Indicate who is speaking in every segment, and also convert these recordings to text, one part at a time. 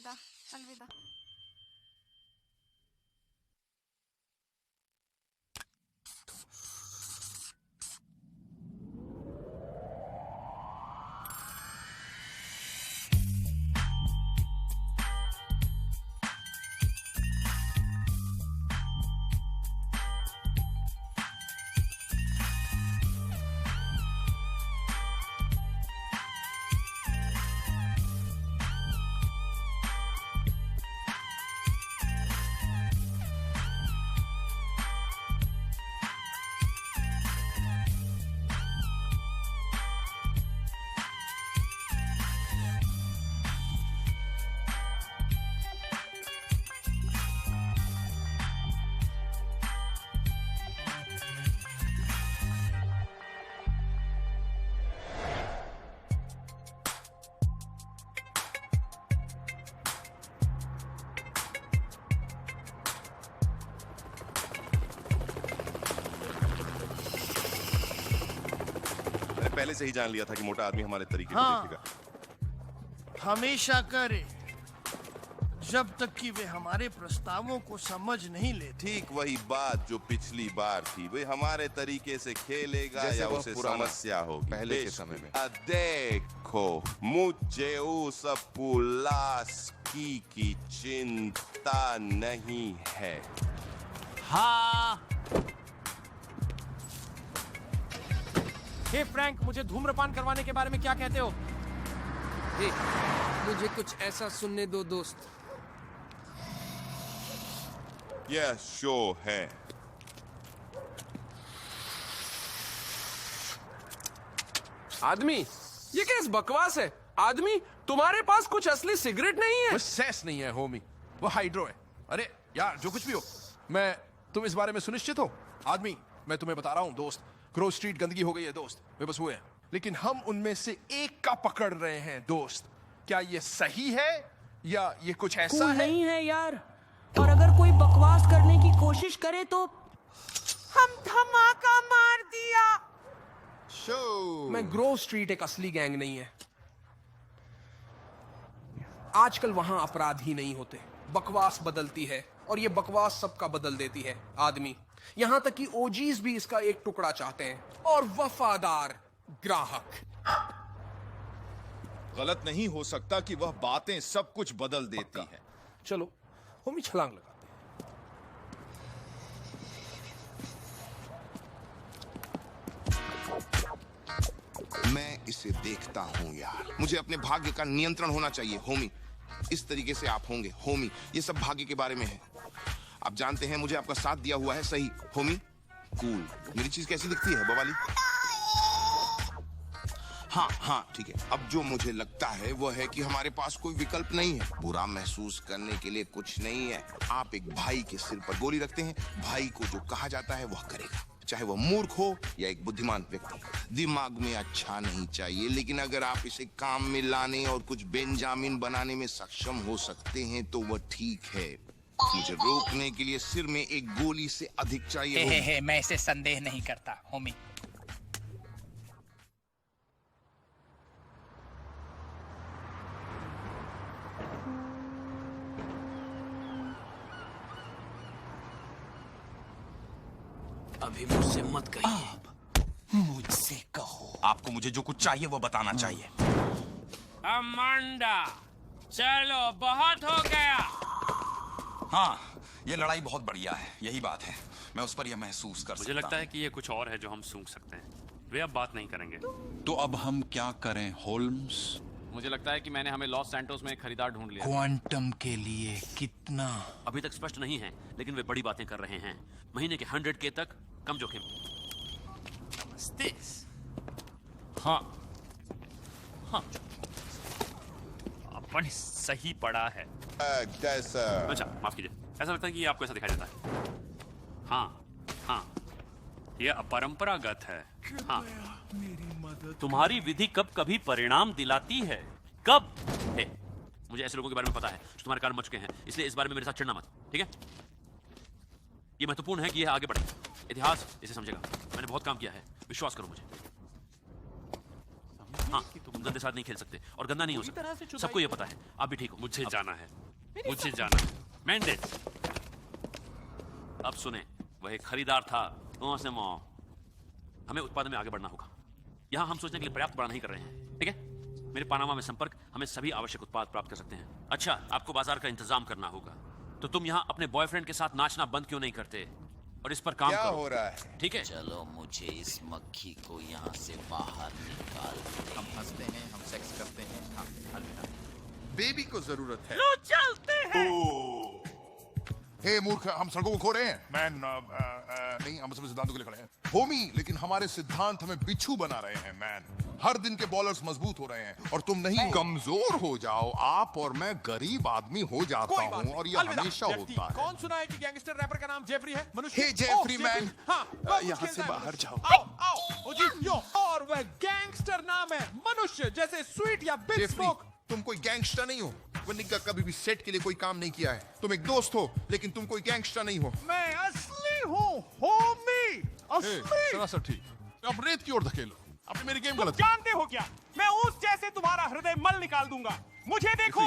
Speaker 1: अलविदा अलविदा।
Speaker 2: पहले से ही जान लिया था कि मोटा आदमी हमारे तरीके को देखेगा।
Speaker 3: हमेशा करे, जब तक कि वे हमारे प्रस्तावों को समझ नहीं लेते।
Speaker 2: ठीक वही बात जो पिछली बार थी, वे हमारे तरीके से खेलेगा या उसे समस्या होगी
Speaker 4: पहले के समय में।
Speaker 2: देखो, मुझे उस पुलास्की की चिंता नहीं है।
Speaker 5: हाँ। हे फ्रैंक, मुझे धूम्रपान करवाने के बारे में क्या कहते हो?
Speaker 6: हे, मुझे कुछ ऐसा सुनने दो दोस्त।
Speaker 2: यह शो है।
Speaker 6: आदमी, ये क्या बकवास है? आदमी, तुम्हारे पास कुछ असली सिगरेट नहीं है?
Speaker 4: वो सेस नहीं है होमी, वो हाइड्रो है। अरे यार, जो कुछ भी हो, तुम इस बारे में सुनिश्चित हो? आदमी, मैं तुम्हें बता रहा हूँ दोस्त, ग्रो स्ट्रीट गंदगी हो गई है दोस्त, वे बस हुए हैं। लेकिन हम उनमें से एक का पकड़ रहे हैं दोस्त। क्या ये सही है या ये कुछ ऐसा है?
Speaker 7: नहीं है यार, और अगर कोई बकवास करने की कोशिश करे तो
Speaker 8: हम धमाका मार दिया।
Speaker 6: मैं ग्रो स्ट्रीट एक असली गैंग नहीं है। आजकल वहां अपराध ही नहीं होते, बकवास बदलती है, और ये बकवास सबका बदल देती है आदमी। यहां तक कि ओजीज भी इसका एक टुकड़ा चाहते हैं, और वफादार ग्राहक।
Speaker 9: गलत नहीं हो सकता कि वह बातें सब कुछ बदल देती हैं।
Speaker 6: चलो होमी, छलांग लगाते
Speaker 10: हैं। मैं इसे देखता हूं यार, मुझे अपने भाग्य का नियंत्रण होना चाहिए होमी। इस तरीके से आप होंगे होमी, ये सब भाग्य के बारे में है। आप जानते हैं मुझे आपका साथ दिया हुआ है, सही होमी? कूल। मेरी चीज कैसी दिखती है बवाली? हाँ ठीक है। अब जो मुझे लगता है वो है कि हमारे पास कोई विकल्प नहीं है। बुरा महसूस करने के लिए कुछ नहीं है। आप एक भाई के सिर पर गोली रखते हैं, भाई को जो कहा जाता है वह करेगा, चाहे वह मूर्ख हो या एक बुद्धिमान व्यक्ति। दिमाग में अच्छा नहीं चाहिए, लेकिन अगर आप इसे काम में लाने और कुछ बेंजामिन बनाने में सक्षम हो सकते हैं तो वह ठीक है। मुझे रोकने के लिए सिर में एक गोली से अधिक चाहिए।
Speaker 11: मैं इसे संदेह नहीं करता होमी।
Speaker 5: अभी मुझसे मत कहिए।
Speaker 11: मुझसे कहो। आपको मुझे जो कुछ चाहिए वो बताना चाहिए।
Speaker 5: अमांडा, चलो बहुत हो गया।
Speaker 11: हाँ, ये लड़ाई बहुत बढ़िया है, यही बात है। मैं उस पर यह महसूस कर सकता हूँ।
Speaker 12: मुझे लगता है कि ये कुछ और है जो हम सूंघ सकते हैं। वे अब बात नहीं करेंगे।
Speaker 13: तो अब हम क्या करें होल्म्स?
Speaker 12: मुझे लगता है कि मैंने हमें लॉस सैंटोस में एक खरीदार ढूंढ लिया।
Speaker 11: क्वांटम के लिए कितना?
Speaker 12: अभी तक स्पष्ट नहीं है, लेकिन वे बड़ी बातें कर रहे हैं। महीने के 100K तक कम जोखिम।
Speaker 5: हाँ, अपन सही पड़ा है।
Speaker 12: अच्छा, माफ कीजिए, ऐसा लगता है कि ये आपको ऐसा दिखाई देता है। हाँ, यह अपरंपरागत है। हाँ, तुम्हारी विधि कब कभी परिणाम दिलाती है? कब? मुझे ऐसे लोगों के बारे में पता है जो तुम्हारे कारण मच चुके हैं, इसलिए इस बारे में मेरे साथ चिढ़ना मत, ठीक है? ये महत्वपूर्ण है कि यह आगे बढ़े। इतिहास इसे समझेगा। मैंने बहुत काम किया है, विश्वास करो मुझे। हाँ, तुम गंदे साथ नहीं खेल सकते और गंदा नहीं हो सकते। सबको ये पता है। आप भी ठीक हो। मुझे जाना है, मुझे जाना है। मैंडेट। अब सुने, वह एक खरीदार था। हमें उत्पादन में आगे बढ़ना होगा। यहाँ हम सोचने के लिए पर्याप्त बड़ा नहीं कर रहे हैं, ठीक है? मेरे पानामा में संपर्क हमें सभी आवश्यक उत्पाद प्राप्त कर सकते हैं। अच्छा, आपको बाजार का इंतजाम करना होगा। तो तुम यहाँ अपने बॉयफ्रेंड के साथ नाचना बंद क्यों नहीं करते और इस पर काम
Speaker 2: क्या
Speaker 12: करो?
Speaker 2: हो रहा है?
Speaker 12: ठीक है?
Speaker 1: चलो मुझे इस मक्खी को यहाँ से बाहर निकाल।
Speaker 14: हम हंसते हैं, हम सेक्स करते हैं। हाँ, अलविदा।
Speaker 9: बेबी को जरूरत है।
Speaker 8: लो चलते हैं।
Speaker 9: हे मूर्ख, हम सड़कों को खो रहे हैं। मैन नहीं, हम सभी सिद्धांतों के लिए खड़े हैं होमी, लेकिन हमारे सिद्धांत हमें बिच्छू बना रहे हैं। मैन, हर दिन के बॉलर्स मजबूत हो रहे हैं और तुम नहीं।
Speaker 10: कमजोर हो जाओ आप और मैं गरीब आदमी हो जाता हूँ, और ये हमेशा होता है।
Speaker 5: कौन सुना है कि गैंगस्टर रैपर का नाम जेफरी है? मनुष्य।
Speaker 10: हे जेफरी मैन,
Speaker 5: यहाँ
Speaker 10: से बाहर जाओ।
Speaker 5: आओ, आओ। ओ जी, यो। और वह गैंगस्टर नाम है मनुष्य, जैसे स्वीट या बिग स्मोक।
Speaker 9: तुम कोई गैंगस्टर नहीं हो। वो निग्गा कभी भी सेट के लिए कोई काम नहीं किया है। तुम एक दोस्त हो, लेकिन तुम कोई गैंगस्टर नहीं हो।
Speaker 5: मैं असली हूँ, होमी, असली।
Speaker 4: सरासर ठीक। अब रेत की ओर धकेलो। आपने मेरी गेम गलत।
Speaker 5: जानते हो क्या, मैं उस जैसे तुम्हारा हृदय मल निकाल दूंगा। मुझे देखो।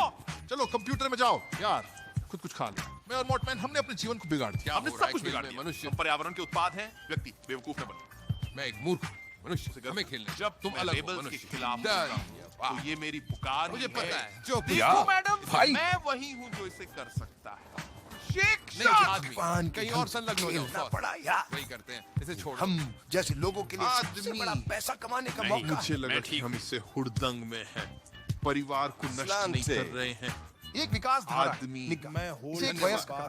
Speaker 4: चलो कंप्यूटर में जाओ यार, खुद कुछ खा लो। मैं और मॉटमैन, हमने अपने जीवन को बिगाड़ दिया। हमने सब कुछ बिगाड़ दिया।
Speaker 9: मनुष्य पर्यावरण के उत्पाद हैं, व्यक्ति बेवकूफ न बने।
Speaker 4: मैं एक मूर्ख मनुष्य से हमें खेलने।
Speaker 9: जब तुम
Speaker 4: अलग हो,
Speaker 9: लेबल्स के
Speaker 4: मनुष्य।
Speaker 9: खिलाफ तो ये मेरी पुकार
Speaker 4: मुझे पता है।
Speaker 9: जो
Speaker 4: देखो
Speaker 9: मैडम,
Speaker 4: भाई,
Speaker 9: मैं वही हूँ जो इसे कर सकता है।
Speaker 4: नहीं, कहीं और संलग्न हो जाओ।
Speaker 10: पड़ा यार,
Speaker 4: वही करते हैं। इसे छोड़।
Speaker 10: हम जैसे लोगों के लिए सबसे बड़ा पैसा कमाने का मौका है।
Speaker 9: मुझे लगा कि हम इससे हुड़दंग में हैं, परिवार को नष्ट नहीं कर रहे हैं।
Speaker 10: एक विकास धारा
Speaker 9: आदमी
Speaker 10: मैं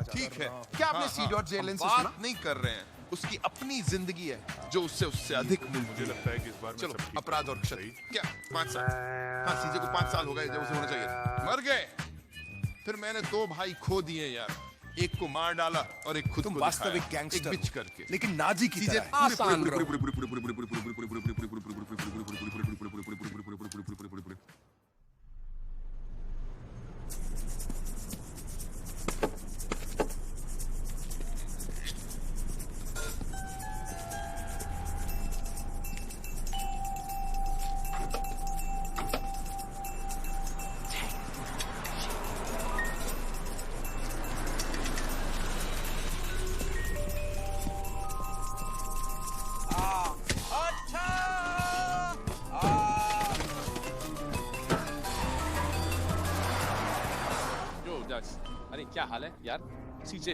Speaker 9: ठीक है।
Speaker 10: क्या आपने C.Jalen से सुना?
Speaker 9: नहीं कर रहे हैं, उसकी अपनी जिंदगी है जो उससे अधिक मुझे लगता है कि इस बार चलो अपराध और क्षति क्या 5 साल। हाँ, सीजे को 5 साल हो गए जब उसे होना चाहिए। मर गए। फिर मैंने 2 भाई खो दिए यार, एक को मार डाला और एक खुद को
Speaker 10: वास्तविक गैंगस्टर
Speaker 9: बिच करके,
Speaker 10: लेकिन नाजी की तरह
Speaker 6: आसान रहो।
Speaker 14: अरे क्या हाल है यार? सीचे।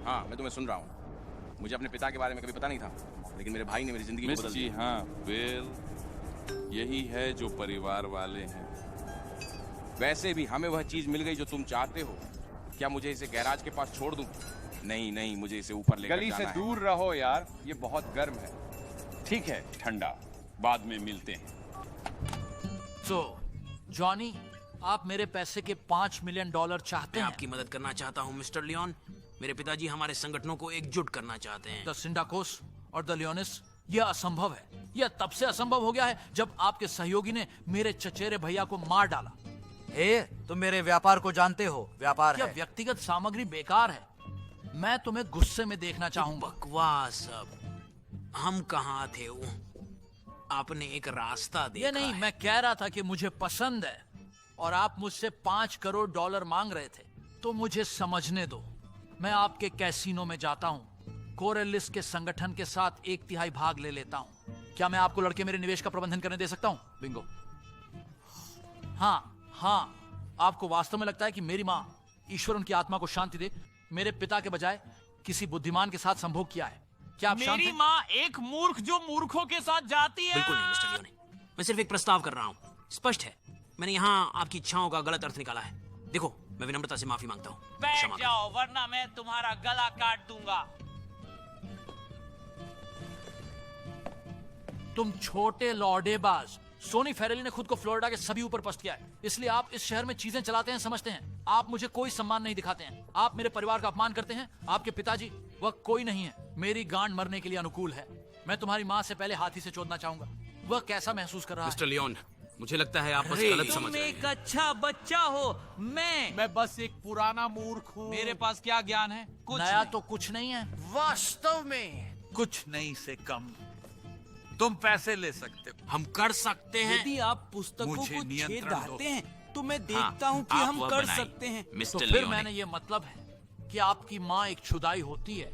Speaker 15: हाँ, मैं तुम्हें सुन रहा हूँ। मुझे अपने पिता के बारे में कभी पता नहीं था, लेकिन मेरे भाई ने मेरी जिंदगी को बदल
Speaker 13: जी
Speaker 15: दिया।
Speaker 13: हाँ, बिल, यही है जो परिवार वाले हैं।
Speaker 15: वैसे भी हमें वह चीज मिल गई जो तुम चाहते हो। क्या मुझे इसे गैराज के पास छोड़ दूं? नहीं नहीं, मुझे इसे ऊपर लेकर
Speaker 13: गली
Speaker 15: जाना
Speaker 13: से
Speaker 15: है।
Speaker 13: दूर रहो यार, ये बहुत गर्म है। ठीक है, ठंडा, बाद में मिलते हैं।
Speaker 16: तो जॉनी, आप मेरे पैसे के $5 मिलियन चाहते हैं?
Speaker 1: आपकी मदद करना चाहता हूँ मिस्टर लियोन। मेरे पिताजी हमारे संगठनों को एकजुट करना चाहते हैं।
Speaker 16: द सिंडाकोस और द लियोनिस। यह असंभव है। यह तब से असंभव हो गया है जब आपके सहयोगी ने मेरे चचेरे भैया को मार डाला।
Speaker 17: तुम मेरे व्यापार को जानते हो। व्यापार
Speaker 16: यह
Speaker 17: है।
Speaker 16: व्यक्तिगत सामग्री बेकार है। मैं तुम्हें गुस्से में देखना चाहूंगा।
Speaker 1: बकवास। अब हम कहाँ थे? आपने एक रास्ता देखा।
Speaker 16: ये नहीं, मैं कह रहा था कि मुझे पसंद है और आप मुझसे $5 करोड़ मांग रहे थे। तो मुझे समझने दो। मैं आपके कैसीनो में जाता हूँ, कोरेलिस के संगठन के साथ 1/3 भाग ले लेता हूँ। क्या मैं आपको लड़के मेरे निवेश का प्रबंधन करने दे सकता हूँ? बिंगो। हाँ, आपको वास्तव में लगता है कि मेरी माँ, ईश्वर उनकी आत्मा को शांति दे, मेरे पिता के बजाय किसी बुद्धिमान के साथ संभोग किया है? क्या आप शांत
Speaker 5: मेरी
Speaker 16: हैं?
Speaker 5: माँ एक मूर्ख जो मूर्खों के साथ जाती है।
Speaker 1: बिल्कुल नहीं मिस्टर लियोन, मैं सिर्फ एक प्रस्ताव कर रहा हूँ। स्पष्ट है, मैंने यहाँ आपकी इच्छाओं का गलत अर्थ निकाला है। देखो, मैं विनम्रता से माफी मांगता हूँ।
Speaker 5: बैठ जाओ वरना मैं तुम्हारा गला काट दूंगा।
Speaker 16: तुम छोटे लौडेबाज। सोनी फेरेली ने खुद को फ्लोरिडा के सभी ऊपर पस्त किया है, इसलिए आप इस शहर में चीजें चलाते हैं, समझते हैं। आप मुझे कोई सम्मान नहीं दिखाते हैं। आप मेरे परिवार का अपमान करते हैं। आपके पिताजी, वह कोई नहीं है। मेरी गांड मरने के लिए अनुकूल है। मैं तुम्हारी माँ से पहले हाथी से चोदना चाहूंगा। वह कैसा महसूस कर रहा है?
Speaker 1: मिस्टर लियोन, मुझे लगता है आप बस गलत समझ
Speaker 5: तुम
Speaker 1: रहे
Speaker 5: एक
Speaker 1: हैं।
Speaker 5: अच्छा बच्चा हो। मैं बस एक पुराना मूर्ख हूँ। मेरे पास क्या ज्ञान है? कुछ
Speaker 16: नया
Speaker 5: नहीं।
Speaker 16: तो कुछ नहीं है।
Speaker 3: वास्तव में
Speaker 16: कुछ नहीं से कम।
Speaker 18: तुम पैसे ले सकते हो।
Speaker 1: हम कर सकते हैं।
Speaker 7: यदि आप पुस्तकों
Speaker 18: मुझे
Speaker 7: को छेद
Speaker 18: नियंत्रण
Speaker 7: डालते
Speaker 18: दो।
Speaker 7: हैं तो मैं देखता हूँ कि
Speaker 1: आप
Speaker 7: हम
Speaker 1: वह
Speaker 7: कर
Speaker 1: बनाइए,
Speaker 7: सकते हैं।
Speaker 16: तो
Speaker 1: मिस्टर
Speaker 16: फिर
Speaker 1: लियोने।
Speaker 16: मैंने ये मतलब है कि आपकी माँ एक खुदाई होती है।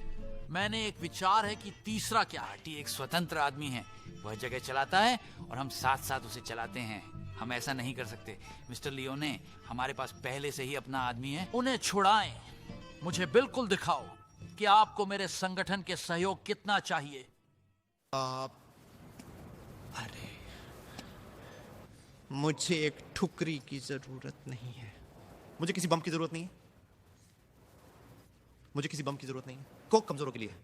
Speaker 16: मैंने एक विचार है कि तीसरा क्या है।
Speaker 17: पार्टी एक स्वतंत्र आदमी है, वह जगह चलाता है और हम साथ साथ उसे चलाते हैं। हम ऐसा नहीं कर सकते मिस्टर लियोने, हमारे पास पहले से ही अपना आदमी है।
Speaker 16: उन्हें छुड़ाएं, मुझे बिल्कुल दिखाओ कि आपको मेरे संगठन के सहयोग कितना चाहिए।
Speaker 3: अरे, मुझे एक ठुकरी की जरूरत नहीं है।
Speaker 19: मुझे किसी बम की जरूरत नहीं है। मुझे किसी बम की जरूरत नहीं है। कोक कमजोरों के लिए।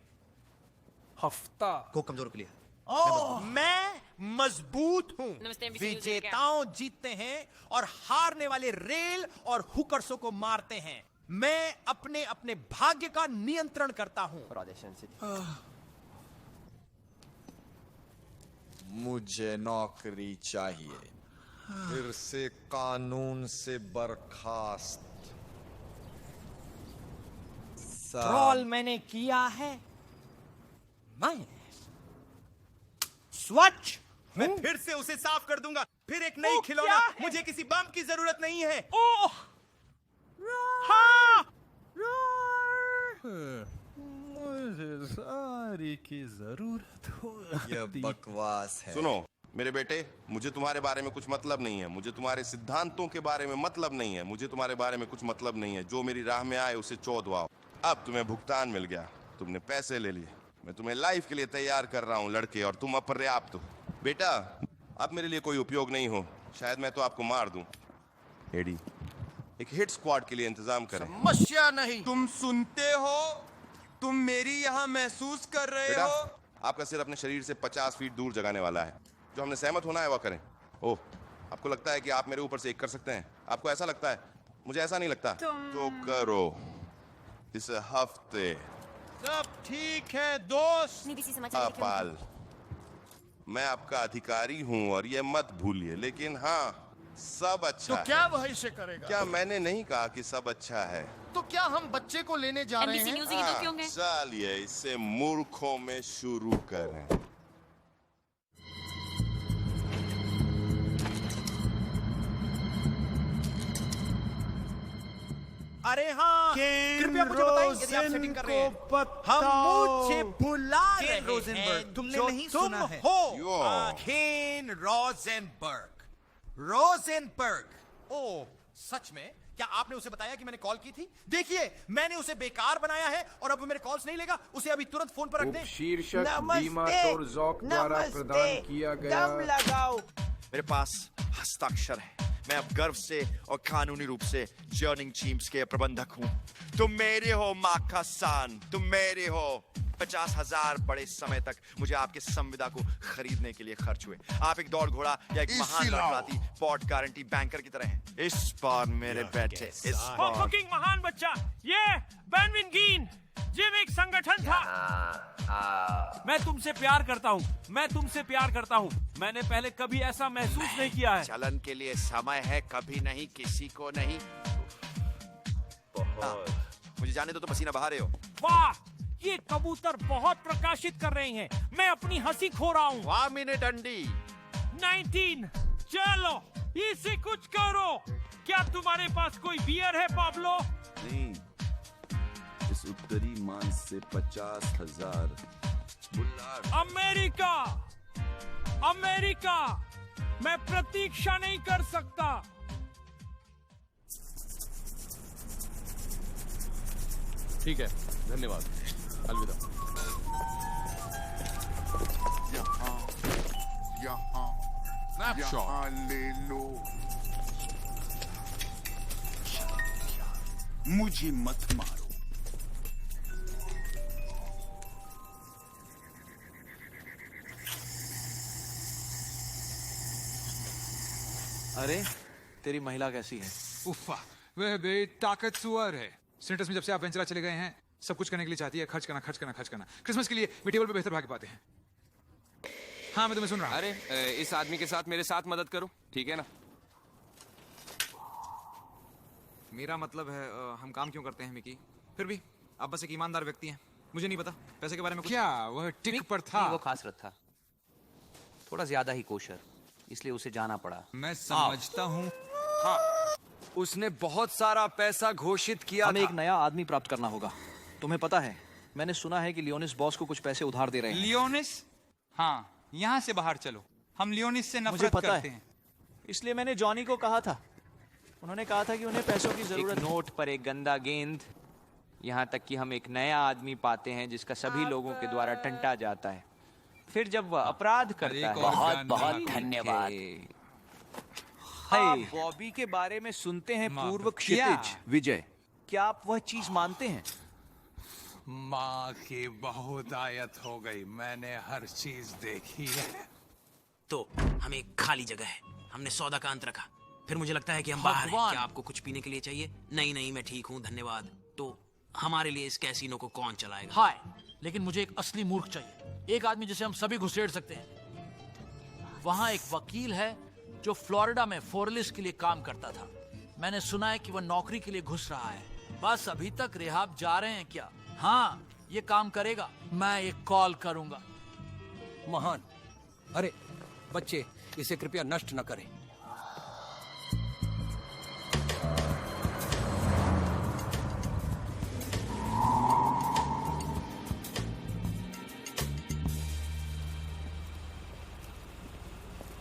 Speaker 14: हफ्ता
Speaker 19: कोक कमजोरों के लिए।
Speaker 20: ओह, मैं मजबूत हूँ।
Speaker 21: नमस्ते, NBC न्यूज़
Speaker 20: विजेताओं जीतते हैं और हारने वाले रेल और हुकर्सों को मारते हैं। मैं अपने अपने भाग्य का नियंत्रण करता हूँ।
Speaker 22: मुझे नौकरी चाहिए, फिर से कानून से बर्खास्त।
Speaker 20: ट्रॉल मैंने किया है। मैं स्वच्छ
Speaker 19: मैं फिर से उसे साफ कर दूंगा। फिर एक नई खिलौना। मुझे किसी बम की जरूरत नहीं है।
Speaker 20: ओह, हाँ,
Speaker 22: मुझे सारी की जरूरत हो। यह बकवास है।
Speaker 2: सुनो मेरे बेटे, मुझे तुम्हारे बारे में कुछ मतलब नहीं है। मुझे तुम्हारे सिद्धांतों के बारे में मतलब नहीं है। मुझे तुम्हारे बारे में कुछ मतलब नहीं है। जो मेरी राह में आए उसे चौदवाओ। अब तुम्हें भुगतान मिल गया, तुमने पैसे ले लिए। मैं तुम्हें लाइफ के लिए तैयार कर रहा हूँ लड़के, और तुम अपर्याप्त हो। बेटा, आप मेरे लिए कोई उपयोग नहीं हो। शायद मैं तो आपको मार दूं। एडी, एक हिट स्क्वाड के लिए इंतजाम करें।
Speaker 3: समस्या नहीं।
Speaker 19: तुम सुनते हो? तुम मेरी यहाँ महसूस कर रहे
Speaker 2: बेटा,
Speaker 19: हो?
Speaker 2: आपका सिर अपने शरीर से 50 फीट दूर जगाने वाला है। जो हमने सहमत होना है वह करें। ओह, आपको लगता है कि आप मेरे ऊपर से एक कर सकते हैं? आपको ऐसा लगता है? मुझे ऐसा नहीं लगता। तो करो इस हफ्ते।
Speaker 3: सब ठीक है दोस्त।
Speaker 2: पाल, मैं आपका अधिकारी हूँ और ये मत भूलिए। लेकिन हाँ, सब अच्छा
Speaker 3: तो
Speaker 2: है।
Speaker 3: क्या वह इसे करेगा?
Speaker 2: क्या मैंने नहीं कहा कि सब अच्छा है?
Speaker 3: तो क्या हम बच्चे को लेने जा रहे हैं?
Speaker 2: चलिए इसे मूर्खों में शुरू करें।
Speaker 20: अरे हाँ, कृपया मुझे बताइए यदि आप सेटिंग कर रहे हैं। हम मुझे बुला रहे हैं।
Speaker 21: तुमने
Speaker 20: जो
Speaker 21: नहीं
Speaker 20: तुम
Speaker 21: सुना है।
Speaker 20: हो केन रोजेनबर्ग। रोजेनबर्ग। ओह, सच में? क्या आपने उसे बताया कि मैंने कॉल की थी? देखिए, मैंने उसे बेकार बनाया है और अब वो मेरे कॉल्स नहीं लेगा। उसे अभी तुरंत फोन पर रख दें।
Speaker 23: शीर्षक बीमा टोरजॉक द्वारा प्रदान किया गया।
Speaker 21: दम लगाओ।
Speaker 19: मेरे पास हस्ताक्षर है। मैं अब गर्व से और कानूनी रूप से जर्निंग टीम्स के प्रबंधक हूँ। तुम मेरे हो माकासान, तुम मेरे हो। 50,000 बड़े समय तक मुझे आपके संविदा को खरीदने के लिए खर्च हुए। आप एक दौड़ घोड़ा या एक महान लड़खड़ाती पॉट गारंटी बैंकर की तरह हैं। इस बार मेरे बेटे, इस बार
Speaker 21: फकिंग महान बच्चा, ये बेनविन गीन जिम एक संगठन था। मैं तुमसे प्यार करता हूँ। मैं तुमसे प्यार करता हूँ। मैंने पहले कभी ऐसा महसूस नहीं किया है।
Speaker 19: चलन के लिए समय है, कभी नहीं, किसी को नहीं। मुझे जाने दो, तो पसीना बहा रहे हो।
Speaker 21: वाह, ये कबूतर बहुत प्रकाशित कर रहे हैं। मैं अपनी हंसी खो रहा हूँ।
Speaker 19: 1 मिनट अंडी।
Speaker 21: 19। चलो इसे कुछ करो। क्या तुम्हारे पास कोई बियर है पाब्लो?
Speaker 24: नहीं, इस उत्तरी मान से 50,000 बुल्लार।
Speaker 21: अमेरिका, अमेरिका, मैं प्रतीक्षा नहीं कर सकता।
Speaker 4: ठीक है, धन्यवाद। अलविदा।
Speaker 9: यहाँ ले लो।
Speaker 11: मुझे मत मारो।
Speaker 14: अरे, तेरी महिला कैसी है?
Speaker 25: उफ़ा, वह बेताकतवर है। सेंटर्स में जब से आप वेंचुरा चले गए हैं, सब कुछ करने के लिए चाहती है। खर्च करना, खर्च करना, खर्च करना। क्रिसमस के लिए वे टेबल पे बेहतर भाग्य पाते हैं। हाँ, मैं तुम्हें सुन रहा हूँ।
Speaker 14: अरे, इस आदमी के साथ मेरे साथ मदद करो, ठीक है ना?
Speaker 25: मेरा मतलब है, हम काम क्यों करते हैं मिकी? फिर भी आप बस एक ईमानदार व्यक्ति हैं। मुझे नहीं पता पैसे के बारे में कुछ। क्या वह टिक पर था?
Speaker 14: वो खास रथ था। थोड़ा ज्यादा ही कोशर, इसलिए उसे जाना पड़ा।
Speaker 6: मैं समझता हूँ।
Speaker 14: हाँ, उसने बहुत सारा पैसा घोषित किया। हमें एक नया आदमी प्राप्त करना होगा। तुम्हें पता है, मैंने सुना है कि लियोनिस बॉस को कुछ पैसे उधार दे रहे हैं।
Speaker 6: लियोनिस? हाँ, यहाँ से बाहर चलो। हम लियोनिस से
Speaker 14: मुझे
Speaker 6: नफरत
Speaker 14: पता
Speaker 6: करते
Speaker 14: है,
Speaker 6: हैं।
Speaker 14: इसलिए मैंने जॉनी को कहा था। उन्होंने कहा था कि उन्हें पैसों की जरूरत। नोट पर एक गंदा गेंद, यहाँ तक कि हम एक नया आदमी पाते हैं जिसका सभी लोगों के द्वारा टंटा जाता है। फिर जब वह अपराध करता है।
Speaker 17: बहुत बहुत धन्यवाद।
Speaker 14: आप बॉबी के बारे में सुनते हैं, पूर्व क्षितिज विजय। क्या आप वह चीज मानते हैं?
Speaker 5: माँ की बहुत आयत हो गई, मैंने हर चीज देखी है।
Speaker 1: तो हमें एक खाली जगह है, हमने सौदा का अंत रखा। फिर मुझे लगता है कि हम बाहर हैं। क्या आपको कुछ पीने के लिए चाहिए? नहीं नहीं, मैं ठीक हूँ, धन्यवाद। तो हमारे लिए इस कैसीनो को कौन चलाएगा?
Speaker 16: हाय, लेकिन मुझे एक असली मूर्ख चाहिए, एक आदमी जिसे हम सभी घुसेड़ सकते हैं। वहाँ एक वकील है जो फ्लोरिडा में फोरलिस के लिए काम करता था। मैंने सुना है कि वह नौकरी के लिए घुस रहा है। बस अभी तक रिहाब जा रहे हैं क्या? हाँ, ये काम करेगा। मैं एक कॉल करूंगा।
Speaker 8: महान। अरे बच्चे, इसे कृपया नष्ट न करें।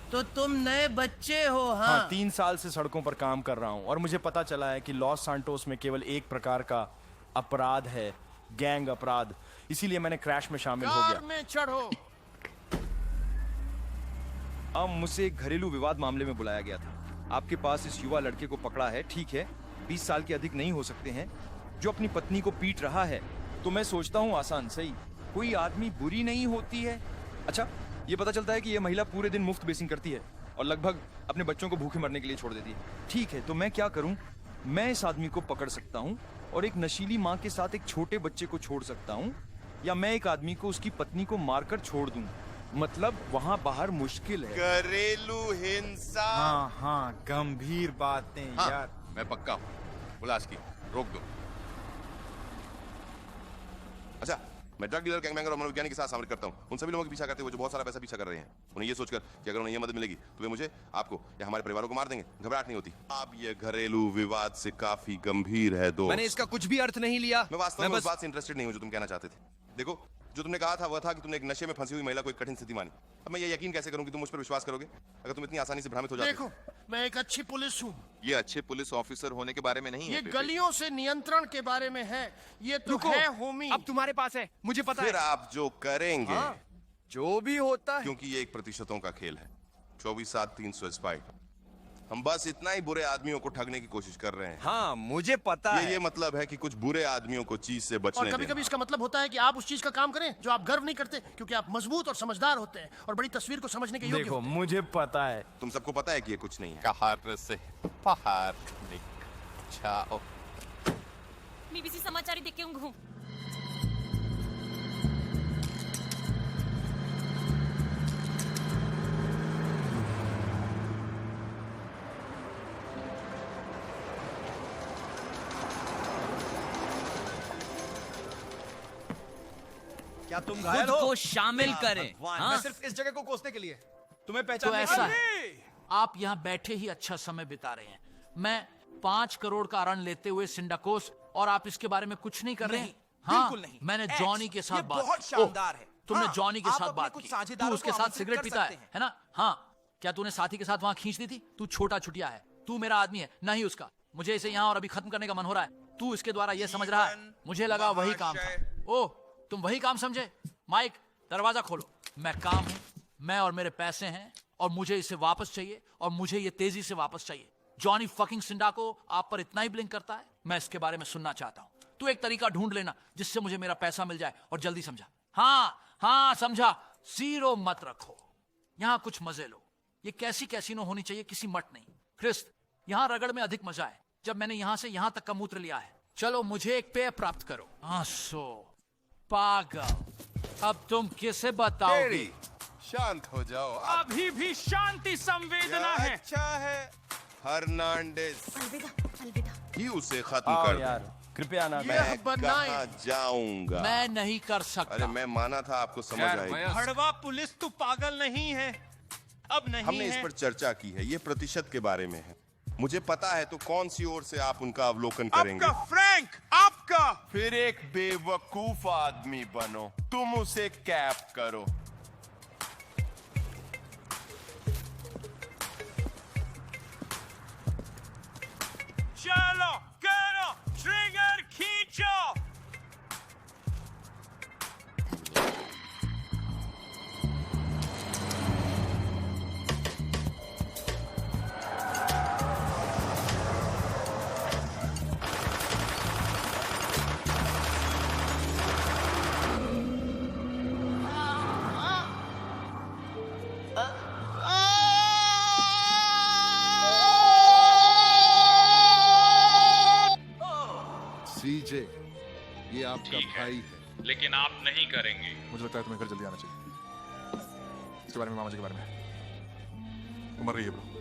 Speaker 3: तो तुम नए बच्चे हो?
Speaker 10: हाँ, 3 साल से सड़कों पर काम कर रहा हूँ और मुझे पता चला है कि लॉस सांटोस में केवल एक प्रकार का अपराध है, गैंग अपराध। इसीलिए मैंने क्रैश में शामिल हो
Speaker 3: कार
Speaker 10: गया।
Speaker 3: में चढ़ो।
Speaker 19: अब मुझसे एक घरेलू विवाद मामले में बुलाया गया था। आपके पास इस युवा लड़के को पकड़ा है, ठीक है, 20 साल के अधिक नहीं हो सकते हैं, जो अपनी पत्नी को पीट रहा है। तो मैं सोचता हूँ आसान सही, कोई आदमी बुरी नहीं होती है। अच्छा, ये पता चलता है कि यह महिला पूरे दिन मुफ्त बेसिंग करती है और लगभग अपने बच्चों को भूखे मरने के लिए छोड़ देती है। ठीक है, तो मैं क्या करूं? मैं इस आदमी को पकड़ सकता हूं और एक नशीली माँ के साथ एक छोटे बच्चे को छोड़ सकता हूं, या मैं एक आदमी को उसकी पत्नी को मारकर छोड़ दूं। मतलब वहाँ बाहर मुश्किल है।
Speaker 2: घरेलू हिंसा।
Speaker 22: हाँ हाँ, गंभीर बातें।
Speaker 9: हाँ,
Speaker 22: यार
Speaker 9: मैं पक्का हूँ। उलास की रोक दो।
Speaker 2: अच्छा, मैं ड्रग डीलर, गैंगबैंगर और मनोवैज्ञानिक के साथ शामिल करता हूँ उन सभी लोगों के पीछा करते हुए जो बहुत सारा पैसा पीछा कर रहे हैं। उन्हें ये सोचकर कि अगर उन्हें ये मदद मिलेगी तो वे मुझे, आपको या हमारे परिवारों को मार देंगे। घबराहट नहीं होती। अब ये घरेलू विवाद से काफी गंभीर है दोस्त।
Speaker 14: मैंने इसका कुछ भी अर्थ नहीं लिया।
Speaker 2: मैं वास्तव में उस बात से इंटरेस्टेड नहीं हूँ जो तुम कहना चाहते थे। देखो, जो तुमने कहा था वह था कि तुमने एक नशे में फंसी हुई महिला को एक कठिन स्थिति मानी। अब मैं ये यकीन कैसे करूं कि तुम मुझ पर विश्वास करोगे अगर तुम इतनी आसानी से भ्रमित हो जाते?
Speaker 3: देखो, मैं एक अच्छी पुलिस हूँ।
Speaker 9: ये अच्छे पुलिस ऑफिसर होने के बारे में नहीं है।
Speaker 3: ये गलियों से नियंत्रण के बारे में है। ये तो है होमी।
Speaker 14: अब तुम्हारे पास है, मुझे पता है।
Speaker 2: फिर आप जो करेंगे,
Speaker 14: जो भी होता है,
Speaker 2: क्योंकि ये एक प्रतिशतों का खेल है। 24/7 300 हम बस इतना ही बुरे आदमियों को ठगने की कोशिश कर रहे हैं।
Speaker 14: हाँ, मुझे पता है।
Speaker 2: ये मतलब है कि कुछ बुरे आदमियों को चीज से बचने
Speaker 3: और कभी-कभी इसका मतलब होता है कि आप उस चीज का काम करें जो आप गर्व नहीं करते, क्योंकि आप मजबूत और समझदार होते हैं और बड़ी तस्वीर को समझने के योग्य
Speaker 10: देखो,
Speaker 3: होते हैं।
Speaker 10: मुझे पता है।
Speaker 2: तुम सबको पता है कि ये कुछ नहीं है।
Speaker 9: कहार से पहाड़ जाओ।
Speaker 12: बीबीसी समाचार देख के हूँ।
Speaker 14: क्या तुम
Speaker 17: खुद
Speaker 14: घायल हो?
Speaker 17: को शामिल करें। हाँ?
Speaker 14: मैं सिर्फ इस जगह को कोसने के लिए। तुम्हें
Speaker 16: तो
Speaker 14: पहचान
Speaker 16: ऐसा है, आप यहाँ बैठे ही अच्छा समय बिता रहे हैं। मैं 5 करोड़ का ऋण लेते हुए सिंडाकोस, और आप इसके बारे में कुछ नहीं कर रहे हैं। हाँ,
Speaker 14: बिल्कुल नहीं।
Speaker 16: मैंने जॉनी के साथ बात
Speaker 14: बहुत
Speaker 16: की।
Speaker 14: शानदार है।
Speaker 16: तुमने
Speaker 14: हाँ,
Speaker 16: जॉनी के
Speaker 14: आप
Speaker 16: साथ
Speaker 14: अपने
Speaker 16: बात
Speaker 14: कुछ
Speaker 16: की।
Speaker 14: साझेदारों
Speaker 16: तू उसके
Speaker 14: को
Speaker 16: साथ
Speaker 14: आमंत्रित
Speaker 16: सिगरेट
Speaker 14: कर
Speaker 16: पीता
Speaker 14: सकते
Speaker 16: है ना? हाँ। क्या तूने साथी के साथ वहाँ खींच दी थी? तू छोटा छुटिया है। तू मेरा आदमी है, ना ही उसका। मुझे इसे यहाँ और अभी खत्म करने का मन हो रहा है। तू इसके द्वारा ये समझ रहा है। मुझे लगा वही काम था। ओह, तुम वही काम समझे? माइक, दरवाजा खोलो। मैं काम हूँ, मैं और मेरे पैसे हैं, और मुझे इसे वापस चाहिए, और मुझे ये तेजी से वापस चाहिए। जॉनी फकिंग सिंडाको आप पर इतना ही ब्लिंक करता है? मैं इसके बारे में सुनना चाहता हूँ। तू एक तरीका ढूंढ लेना जिससे मुझे मेरा पैसा मिल जाए, और जल्दी समझा? हाँ, समझा। 0 मत रखो। यहाँ कुछ मजे लो। ये कैसी कैसीनो होनी चाहिए, किसी मट नहीं। क्रिस्त, यहाँ रगड़ में अधिक मजा है जब मैंने यहाँ से यहाँ तक का मूत्र लिया है। चलो, मुझे एक पेय प्राप्त करो। पागल, अब तुम किसे बताओगे?
Speaker 9: शांत हो जाओ।
Speaker 21: अभी भी शांति संवेदना है।
Speaker 2: अच्छा है, हर्नांडेज। ही उसे खत्म
Speaker 10: आओ
Speaker 2: कर
Speaker 10: यार, कृपया ना।
Speaker 2: मैं कहाँ जाऊंगा?
Speaker 16: मैं नहीं कर सकता।
Speaker 2: अरे मैं माना था आपको समझ आएगी।
Speaker 21: हड़वा पुलिस, तू पागल नहीं है।
Speaker 19: अब नहीं
Speaker 2: हमने
Speaker 19: है।
Speaker 2: इस पर चर्चा की है, ये प्रतिशत के बारे में है। मुझे पता है तो कौन सी ओर से आप उनका अवलोकन करेंगे?
Speaker 19: आपका फ्रैंक, आपका।
Speaker 9: फिर एक बेवकूफ आदमी बनो, तुम उसे कैप करो।
Speaker 21: चलो करो, ट्रिगर खींचो।
Speaker 9: सीजे, ये आपका भाई है।
Speaker 25: लेकिन आप नहीं करेंगे। मुझे लगता है तुम्हें घर जल्दी आना चाहिए। इसके बारे में, मामा जी के बारे में। मर रही है ब्रो।